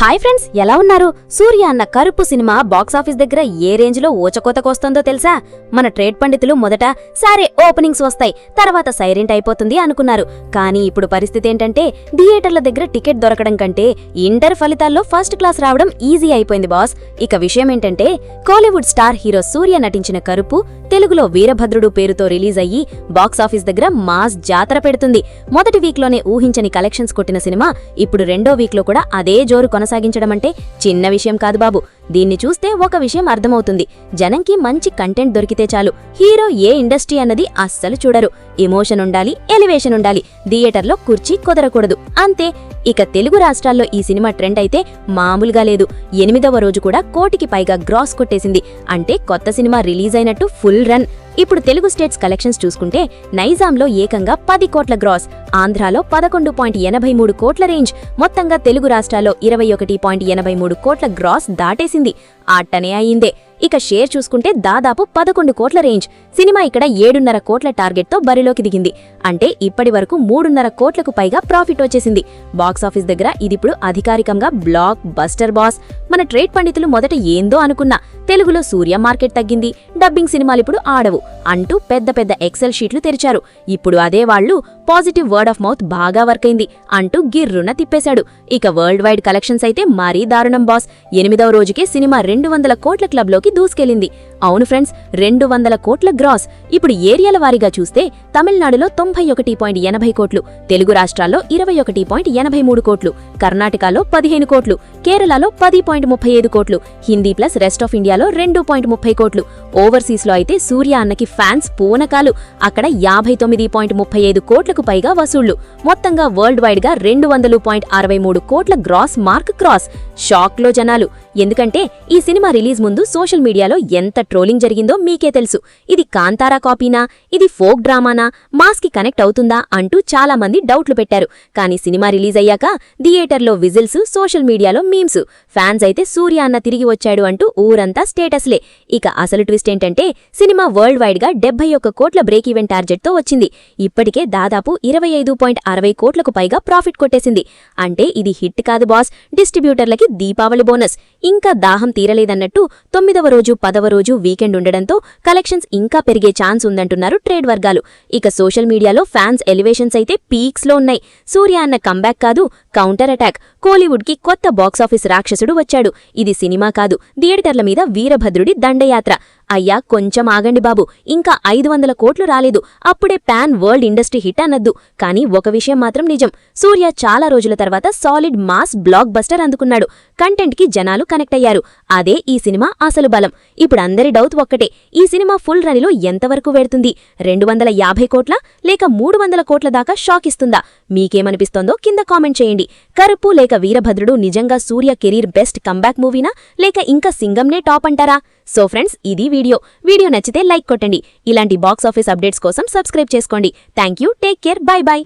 Hi friends, ఎలా ఉన్నారు? సూర్య అన్న కరుపు సినిమా బాక్సాఫీస్ దగ్గర ఏ రేంజ్లో ఊచకోతకొస్తుందో తెలుసా? మన ట్రేడ్ పండితులు మొదట సరే ఓపెనింగ్స్ వస్తాయి, తర్వాత సైలెంట్ అయిపోతుంది అనుకున్నారు. కానీ ఇప్పుడు పరిస్థితి ఏంటంటే థియేటర్ల దగ్గర టికెట్ దొరకడం కంటే ఇంటర్ ఫలితాల్లో ఫస్ట్ క్లాస్ రావడం ఈజీ అయిపోయింది బాస్. ఇక విషయం ఏంటంటే కోలీవుడ్ స్టార్ హీరో సూర్య నటించిన కరుపు తెలుగులో వీరభద్రుడు పేరుతో రిలీజ్ అయ్యి బాక్సాఫీస్ దగ్గర మాస్ జాతర పెడుతుంది. మొదటి వీక్లోనే ఊహించని కలెక్షన్స్ కొట్టిన సినిమా ఇప్పుడు రెండో వీక్లో కూడా అదే జోరు కొనసాగించడం అంటే చిన్న విషయం కాదు బాబు. దీన్ని చూస్తే ఒక విషయం అర్థమవుతుంది, జనంకి మంచి కంటెంట్ దొరికితే చాలు, హీరో ఏ ఇండస్ట్రీ అన్నది అస్సలు చూడరు. ఎమోషన్ ఉండాలి, ఎలివేషన్ ఉండాలి, థియేటర్లో కుర్చీ కుదరకూడదు, అంతే. ఇక తెలుగు రాష్ట్రాల్లో ఈ సినిమా ట్రెండ్ అయితే మామూలుగా లేదు. 8వ రోజు కూడా 1 కోటికి పైగా గ్రాస్ కొట్టేసింది. అంటే కొత్త సినిమా రిలీజ్ అయినట్టు ఫుల్ రన్. ఇప్పుడు తెలుగు స్టేట్స్ కలెక్షన్స్ చూసుకుంటే నైజాంలో ఏకంగా 10 కోట్ల గ్రాస్, ఆంధ్రాలో 11.83 కోట్ల రేంజ్, మొత్తంగా తెలుగు రాష్ట్రాల్లో 21.83 కోట్ల గ్రాస్ దాటేసింది. ఆటనే అయిందే. ఇక షేర్ చూసుకుంటే దాదాపు 11 కోట్ల రేంజ్. సినిమా ఇక్కడ 7.5 కోట్ల టార్గెట్తో బరిలోకి దిగింది. అంటే ఇప్పటి వరకు 3.5 కోట్లకు పైగా ప్రాఫిట్ వచ్చేసింది. బాక్సాఫీస్ దగ్గర ఇదిప్పుడు అధికారికంగా బ్లాక్ బస్టర్ బాస్. మన ట్రేడ్ పండితులు మొదట ఏందో అనుకున్నా, తెలుగులో సూర్య మార్కెట్ తగ్గింది, డబ్బింగ్ సినిమాలు ఇప్పుడు ఆడవు అంటూ పెద్ద పెద్ద ఎక్సెల్ షీట్లు తెరిచారు. ఇప్పుడు అదే వాళ్లు పాజిటివ్ వర్డ్ ఆఫ్ మౌత్ బాగా వర్క్ అయింది అంటూ గిర్రున తిప్పేశాడు. ఇక వరల్డ్ వైడ్ కలెక్షన్స్ అయితే మరీ దారుణం బాస్. 8వ రోజుకే సినిమా 200 కోట్ల క్లబ్లోకి దూసుకెళ్లింది. అవును ఫ్రెండ్స్, 200 కోట్ల గ్రాస్. ఇప్పుడు ఏరియాల వారీగా చూస్తే తమిళనాడులో 91.80 కోట్లు, తెలుగు రాష్ట్రాల్లో 21.83 కోట్లు, కర్ణాటకలో 15 కోట్లు, కేరళలో 10.35 కోట్లు, హిందీ ప్లస్ రెస్ట్ ఆఫ్ ఇండియాలో 2.30 కోట్లు. ఓవర్సీస్లో అయితే సూర్య అన్నకి ఫ్యాన్స్ పూనకాలు. అక్కడ 59.35 కోట్లకు పైగా వసూళ్లు. మొత్తంగా వరల్డ్ వైడ్ గా 200.63 కోట్ల గ్రాస్ మార్క్ క్రాస్. షాక్లో జనాలు. ఎందుకంటే ఈ సినిమా రిలీజ్ ముందు సోషల్ మీడియాలో ఎంత ట్రోలింగ్ జరిగిందో మీకే తెలుసు. ఇది కాంతారా కాపీనా, ఇది ఫోక్ డ్రామానా, మాస్ కి కనెక్ట్ అవుతుందా అంటూ చాలా మంది డౌట్లు పెట్టారు. కానీ సినిమా రిలీజ్ అయ్యాక థియేటర్లో విజిల్స్, సోషల్ మీడియాలో మీమ్స్. ఫ్యాన్స్ అయితే సూర్య అన్న తిరిగి వచ్చాడు అంటూ ఊరంతా స్టేటస్లే. ఇక అసలు ట్విస్ట్ ఏంటంటే సినిమా వరల్డ్ వైడ్ గా 71 కోట్ల బ్రేక్ ఈవెన్ టార్గెట్ తో వచ్చింది. ఇప్పటికే దాదాపు 25.60 కోట్లకు పైగా ప్రాఫిట్ కొట్టేసింది. అంటే ఇది హిట్ కాదు బాస్, డిస్ట్రిబ్యూటర్లకి దీపావళి బోనస్. ఇంకా దాహం తీరలేదన్నట్టు 9వ రోజు 10వ రోజు వీకెండ్ ఉండడంతో కలెక్షన్స్ ఇంకా పెరిగే ఛాన్స్ ఉందంటున్నారు ట్రేడ్ వర్గాలు. ఇక సోషల్ మీడియాలో ఫ్యాన్స్ ఎలివేషన్స్ అయితే పీక్స్ లో ఉన్నాయి. సూర్య అన్న కంబ్యాక్ కాదు, కౌంటర్ అటాక్. కోలీవుడ్ కి కొత్త బాక్సాఫీస్ రాక్షసుడు వచ్చాడు. ఇది సినిమా కాదు, థియేటర్ల మీద వీరభద్రుడి దండయాత్ర. అయ్యా కొంచెం ఆగండి బాబు, ఇంకా 500 కోట్లు రాలేదు, అప్పుడే పాన్ వరల్డ్ ఇండస్ట్రీ హిట్ అనద్దు. కానీ ఒక విషయం మాత్రం నిజం, సూర్య చాలా రోజుల తర్వాత సాలిడ్ మాస్ బ్లాక్ బస్టర్ అందుకున్నాడు. కంటెంట్ కి జనాలు కనెక్ట్ అయ్యారు. అదే ఈ సినిమా అసలు బలం. ఇప్పుడు అందరి డౌట్ ఒక్కటే, ఈ సినిమా ఫుల్ రనిలో ఎంతవరకు వెడుతుంది? 250 కోట్ల లేక 300 కోట్ల దాకా షాక్ ఇస్తుందా? మీకేమనిపిస్తోందో కింద కామెంట్ చేయండి. కరుపు లేక వీరభద్రుడు నిజంగా సూర్య కెరీర్ బెస్ట్ కంబ్యాక్ మూవీనా, లేక ఇంకా సింగంనే టాప్ అంటారా? సో ఫ్రెండ్స్, ఇది వీడియో నచ్చితే లైక్ కొట్టండి. ఇలాంటి బాక్స్ ఆఫీస్ అప్డేట్స్ కోసం సబ్స్క్రైబ్ చేసుకోండి. Thank you, take care, by by.